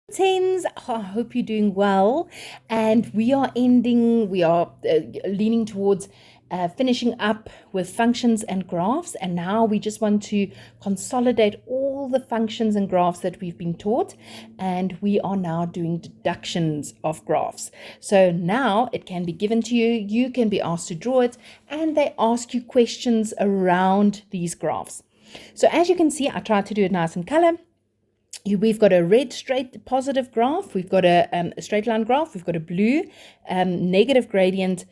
Tens, I hope you're doing well. And we are leaning towards finishing up with functions and graphs. And now we just want to consolidate all the functions and graphs that we've been taught. And we are now doing deductions of graphs. So now it can be given to you. You can be asked to draw it. And they ask you questions around these graphs. So as you can see, I tried to do it nice in color. We've got a red straight positive graph, we've got a straight line graph, we've got a blue negative gradient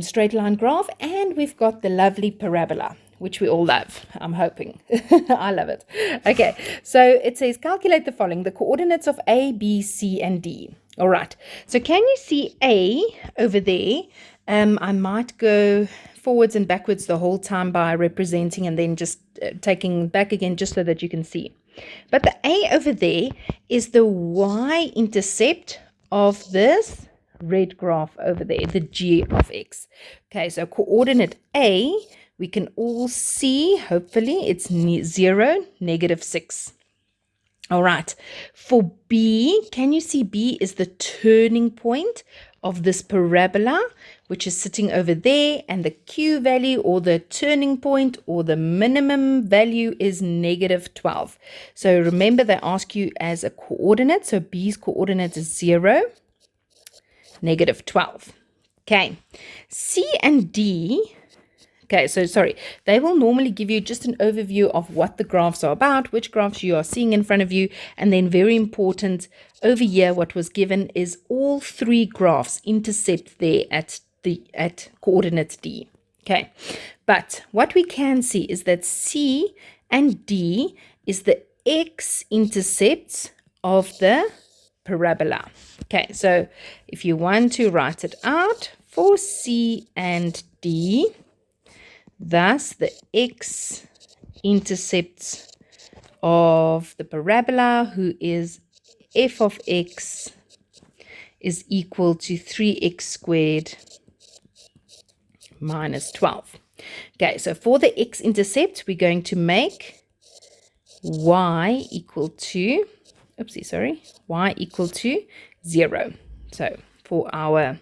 straight line graph, and we've got the lovely parabola, which we all love, I'm hoping. I love it. Okay, so it says calculate the following, the coordinates of A, B, C, and D. All right, so can you see A over there? I might go forwards and backwards the whole time by representing and then just taking back again just so that you can see. But the A over there is the y-intercept of this red graph over there, the g of x. Okay, so coordinate A, we can all see, hopefully, it's 0, -6. All right, for B, can you see B is the turning point of this parabola, which is sitting over there, and the Q value or the turning point or the minimum value is -12. So remember, they ask you as a coordinate. So B's coordinate is 0, -12. Okay, C and D. Okay, so sorry, they will normally give you just an overview of what the graphs are about, which graphs you are seeing in front of you, and then very important, over here what was given is all three graphs intercept there at coordinate D. Okay, but what we can see is that C and D is the x-intercepts of the parabola. Okay, so if you want to write it out for C and D, thus, the x-intercepts of the parabola, who is f of x, is equal to 3x squared minus 12. Okay, so for the x-intercept, we're going to make y equal to, y equal to 0. So for our,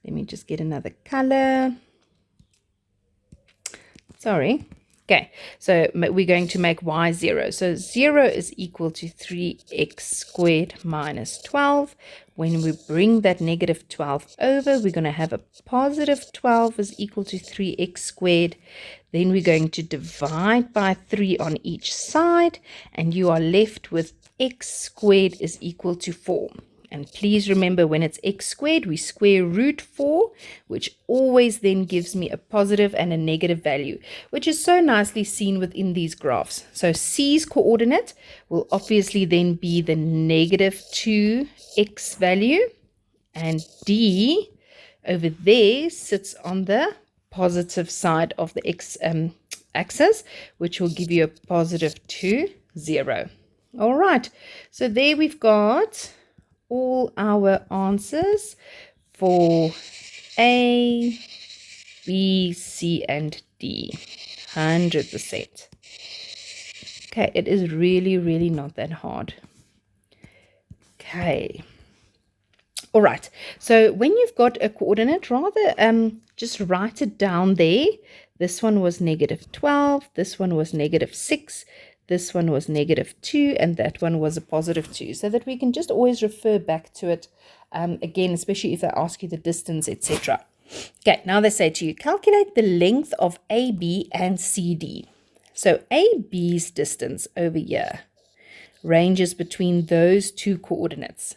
let me just get another color. Okay, so we're going to make y 0. So 0 is equal to 3x squared minus 12. When we bring that -12 over, we're going to have a positive 12 is equal to 3x squared. Then we're going to divide by 3 on each side, and you are left with x squared is equal to 4. And please remember, when it's x squared, we square root 4, which always then gives me a positive and a negative value, which is so nicely seen within these graphs. So C's coordinate will obviously then be the -2x value, and D over there sits on the positive side of the x axis, which will give you a positive 2, 0. All right, so there we've got all our answers for A, B, C, and D. 100%. Okay, it is really, really not that hard. Okay. All right. So when you've got a coordinate, rather just write it down there. This one was -12. This one was -6. This one was -2, and that one was a +2, so that we can just always refer back to it again, especially if they ask you the distance, etc. Okay, now they say to you, calculate the length of AB and CD. So AB's distance over here ranges between those two coordinates.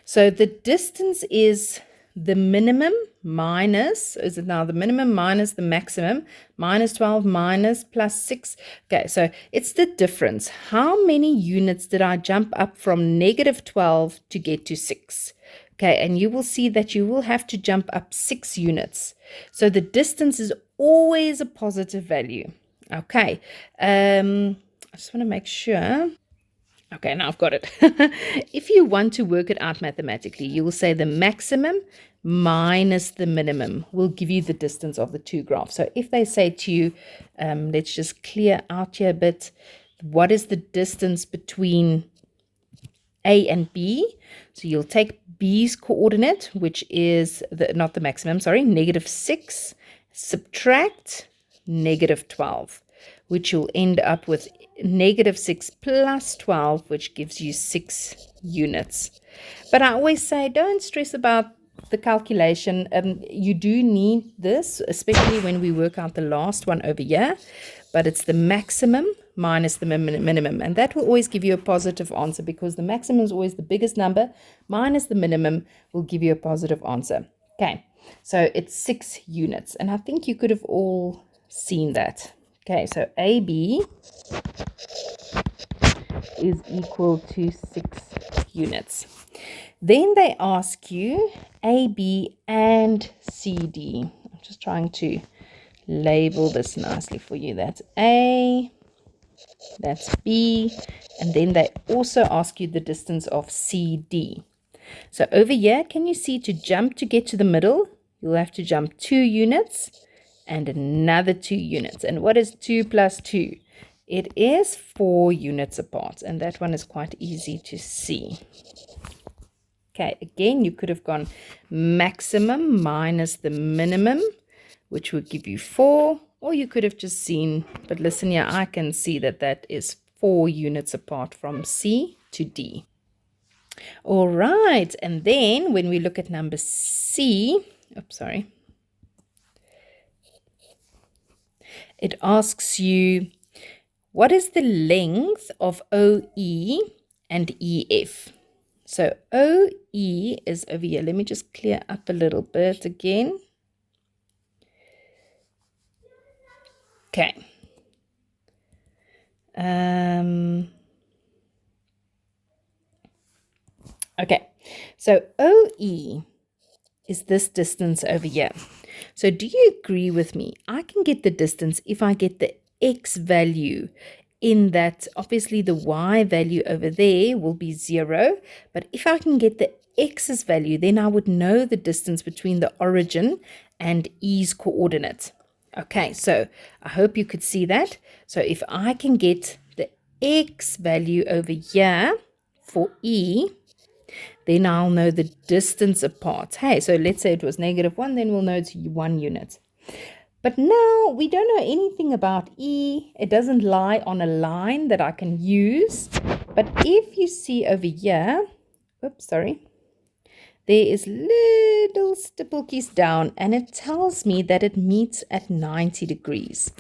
So the distance is the minimum minus, is it now the minimum minus the maximum, -12 minus +6. Okay, so it's the difference. How many units did I jump up from -12 to get to 6? Okay, and you will see that you will have to jump up 6 units. So the distance is always a positive value. Okay, I just want to make sure. Okay, now I've got it. If you want to work it out mathematically, you will say the maximum minus the minimum will give you the distance of the two graphs. So if they say to you, let's just clear out here a bit, what is the distance between A and B. So you'll take B's coordinate, which is not the maximum, sorry, -6, subtract -12, which you'll end up with -6 plus 12, which gives you 6 units. But I always say, don't stress about the calculation. You do need this, especially when we work out the last one over here, but it's the maximum minus the minimum, and that will always give you a positive answer, because the maximum is always the biggest number, minus the minimum will give you a positive answer. Okay, so it's 6 units, and I think you could have all seen that. Okay, so AB is equal to 6 units. Then they ask you AB and CD. I'm just trying to label this nicely for you. That's A, that's B, and then they also ask you the distance of CD. So over here, can you see, to jump to get to the middle, you'll have to jump 2 units and another 2 units. And what is 2 plus 2? It is 4 units apart, and that one is quite easy to see. Okay, again, you could have gone maximum minus the minimum, which would give you 4, or you could have just seen, but listen here, I can see that that is 4 units apart from C to D. All right, and then when we look at number C, it asks you, what is the length of OE and EF? So OE is over here. Let me just clear up a little bit again. Okay. Okay, so OE is this distance over here. So do you agree with me? I can get the distance if I get the X value in that. Obviously the Y value over there will be 0, but if I can get the X's value, then I would know the distance between the origin and E's coordinate. Okay, so I hope you could see that. So if I can get the X value over here for E, then I'll know the distance apart. Hey, so let's say it was -1, then we'll know it's 1 unit. But now we don't know anything about E. It doesn't lie on a line that I can use. But if you see over here, there is little stippelkies down, and it tells me that it meets at 90 degrees.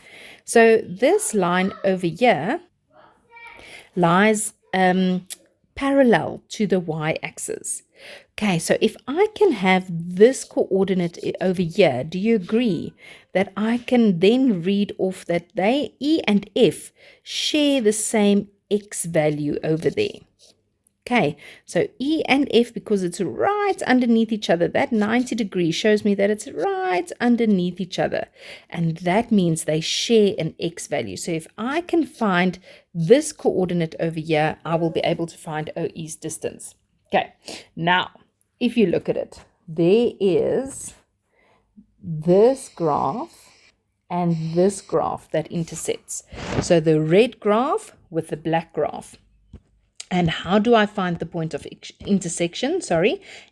So this line over here lies parallel to the y-axis. Okay, so if I can have this coordinate over here, do you agree that I can then read off that they, E and F, share the same X value over there? Okay, so E and F, because it's right underneath each other, that 90 degrees shows me that it's right underneath each other. And that means they share an X value. So if I can find this coordinate over here, I will be able to find OE's distance. Okay, now, if you look at it, there is this graph and this graph that intersects. So the red graph with the black graph. And how do I find the point of intersection?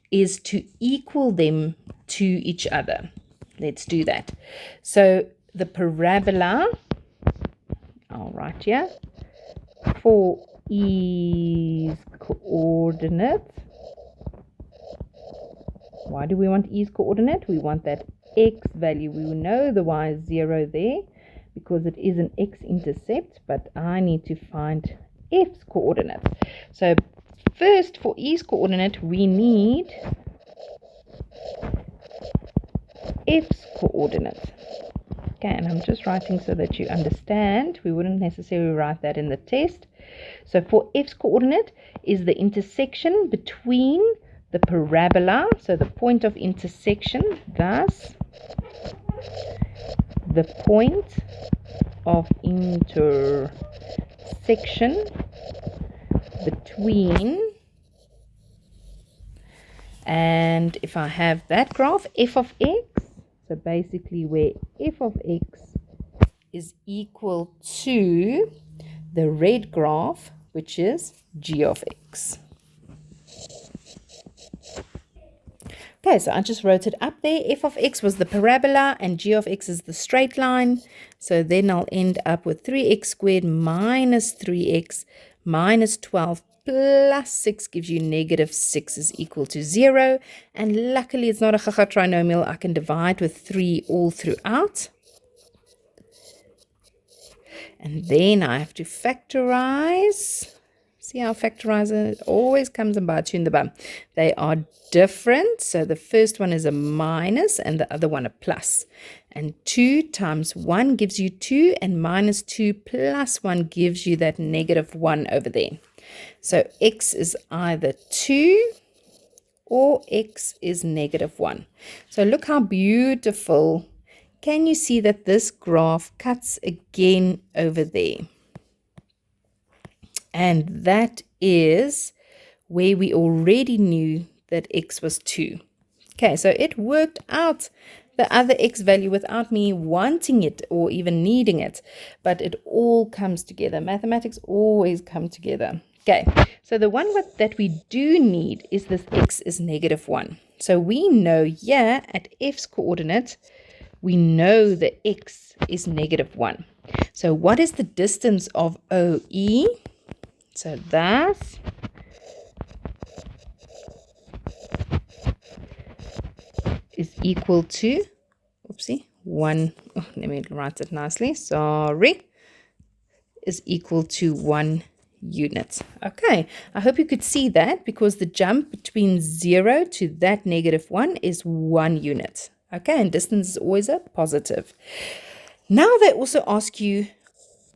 Is to equal them to each other. Let's do that. So the parabola, I'll write here, for E's coordinate. Why do we want E's coordinate? We want that X value. We know the Y is 0 there because it is an X-intercept, but I need to find F's coordinate. So first, for E's coordinate, we need F's coordinate. Okay, and I'm just writing so that you understand. We wouldn't necessarily write that in the test. So for F's coordinate is the intersection between the parabola, so the point of intersection, thus the point of intersection between, and if I have that graph, f of x, so basically where f of x is equal to the red graph, which is g of x. Okay, so I just wrote it up there. F of x was the parabola and g of x is the straight line. So then I'll end up with 3x squared minus 3x minus 12 plus 6 gives you negative 6 is equal to 0. And luckily it's not a Chacha trinomial. I can divide with 3 all throughout. And then I have to factorize. See how factorizer always comes and bites you in the bum. They are different. So the first one is a minus and the other one a plus. And 2 times 1 gives you 2, and minus 2 plus 1 gives you that negative 1 over there. So x is either 2 or x is negative 1. So look how beautiful. Can you see that this graph cuts again over there? And that is where we already knew that x was 2. Okay, so it worked out the other x value without me wanting it or even needing it. But it all comes together. Mathematics always come together. Okay, so the one that we do need is this x is negative 1. So we know here at f's coordinate, we know the x is negative 1. So what is the distance of OE? So that is equal to, oopsie, 1, oh, let me write it nicely, sorry, is equal to 1 unit. Okay, I hope you could see that because the jump between 0 to that negative 1 is 1 unit. Okay, and distance is always a positive. Now they also ask you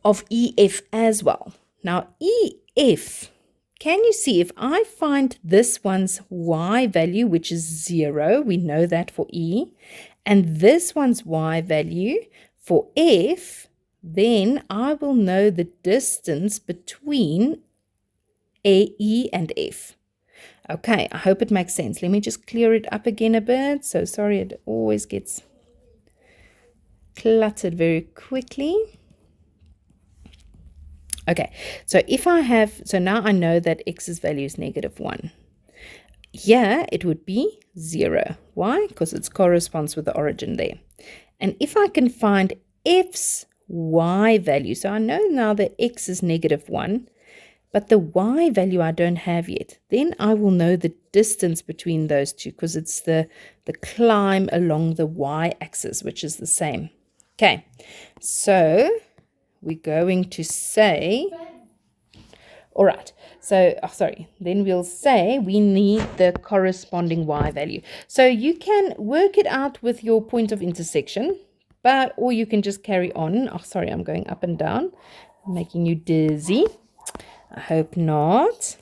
of EF as well. Now EF, can you see if I find this one's y value, which is 0, we know that for E, and this one's y value for F, then I will know the distance between AE and F. Okay, I hope it makes sense. Let me just clear it up again a bit. So sorry, it always gets cluttered very quickly. Okay, so if I have, so now I know that x's value is negative 1. Here it would be 0. Why? Because it corresponds with the origin there. And if I can find f's y value, so I know now that x is negative 1, but the y value I don't have yet, then I will know the distance between those two because it's the climb along the y-axis, which is the same. Okay, so we're going to say, all right, so, then we'll say we need the corresponding y value. So you can work it out with your point of intersection, or you can just carry on. Oh, sorry, I'm going up and down, making you dizzy. I hope not.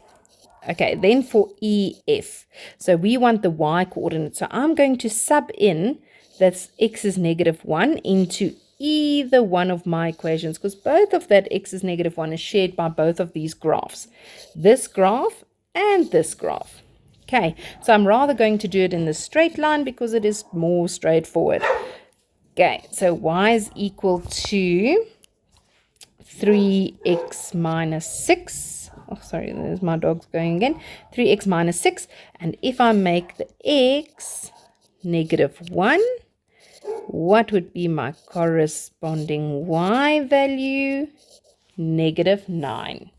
Okay, then for EF. So we want the y coordinate. So I'm going to sub in that x is negative 1 into either one of my equations because both of that x is negative 1 is shared by both of these graphs. This graph and this graph. Okay, so I'm rather going to do it in the straight line because it is more straightforward. Okay, so y is equal to 3x minus 6. Oh, sorry, there's my dogs going again. 3x minus 6. And if I make the x negative 1, what would be my corresponding y value? Negative 9.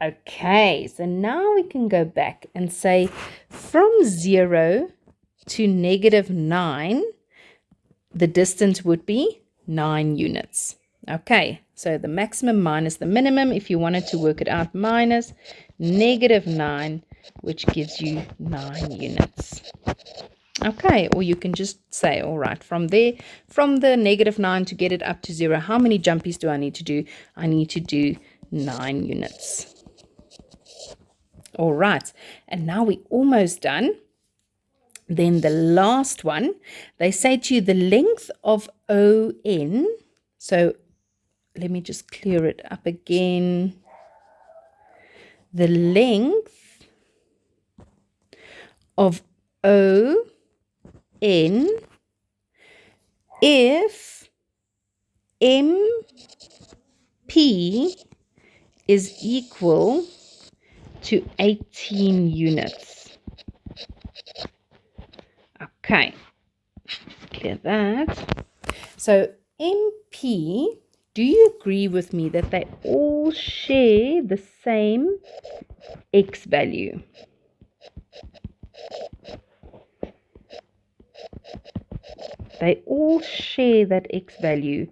Okay, so now we can go back and say from 0 to negative 9, the distance would be 9 units. Okay, so the maximum minus the minimum, if you wanted to work it out, minus negative 9, which gives you 9 units. Okay, or you can just say, all right, from there, from the negative 9 to get it up to 0, how many jumpies do I need to do? I need to do 9 units. All right, and now we're almost done. Then the last one, they say to you the length of ON. So let me just clear it up again. The length of ON if MP is equal to 18 units. Okay, clear that. So MP, do you agree with me that they all share the same X value? They all share that X value,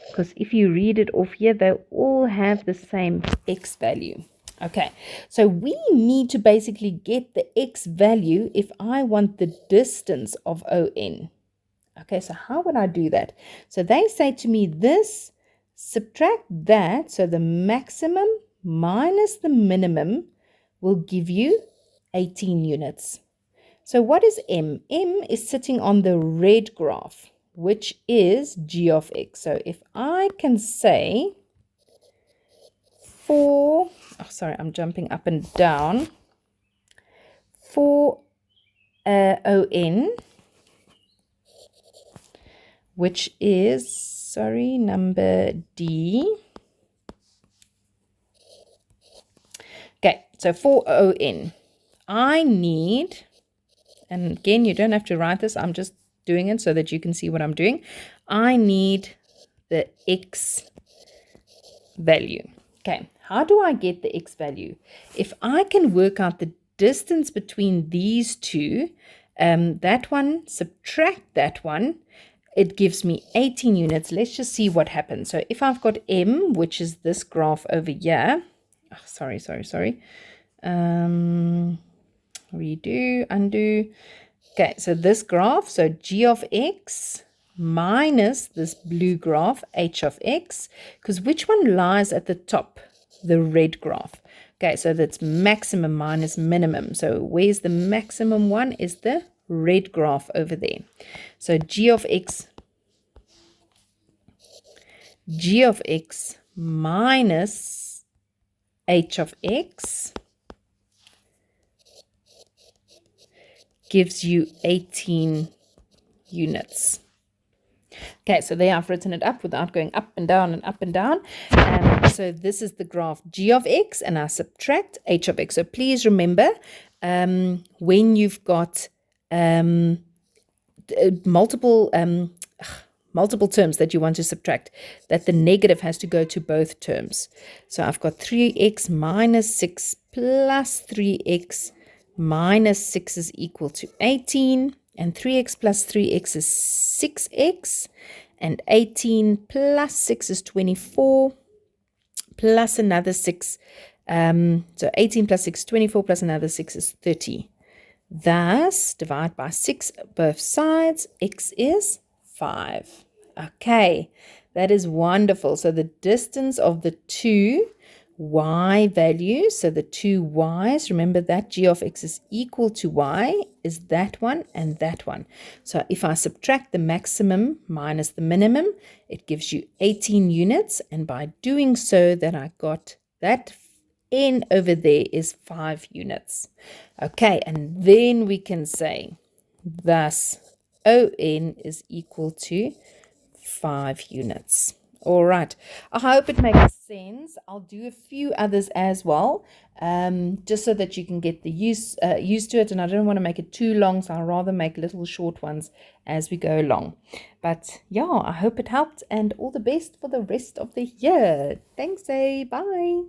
because if you read it off here, they all have the same X value. Okay, so we need to basically get the X value if I want the distance of ON. Okay, so how would I do that? So they say to me this, subtract that, so the maximum minus the minimum will give you 18 units. So what is M? M is sitting on the red graph, which is g of x. So if I can say I'm jumping up and down, for ON, which is, number D. Okay, so for ON, I need, and again, you don't have to write this, I'm just doing it so that you can see what I'm doing. I need the X value. Okay, how do I get the X value? If I can work out the distance between these two, that one, subtract that one, it gives me 18 units. Let's just see what happens. So if I've got M, which is this graph over here, redo, undo. Okay, so this graph, so g of x minus this blue graph, h of x, because which one lies at the top? The red graph. Okay, so that's maximum minus minimum. So where's the maximum one? Is the red graph over there. So g of x minus h of x gives you 18 units. Okay, so there I've written it up without going up and down and up and down. So this is the graph g of x, and I subtract h of x. So please remember, when you've got multiple terms that you want to subtract, that the negative has to go to both terms. So I've got 3x minus 6 plus 3x minus 6 is equal to 18, and 3x plus 3x is 6x, and 18 plus 6 is 24, plus another 6. So 18 plus 6 is 24, plus another 6 is 30. Thus, divide by 6 both sides, x is 5. Okay, that is wonderful. So the distance of the two y values, so the two y's, remember that g of x is equal to y, is that one and that one. So if I subtract the maximum minus the minimum, it gives you 18 units, and by doing so, then I got that n over there is 5 units. Okay, and then we can say, thus, ON is equal to 5 units. All right, I hope it makes sense. I'll do a few others as well, just so that you can get the used to it, and I don't want to make it too long, so I'll rather make little short ones as we go along. But yeah, I hope it helped, and all the best for the rest of the year. Thanks, bye.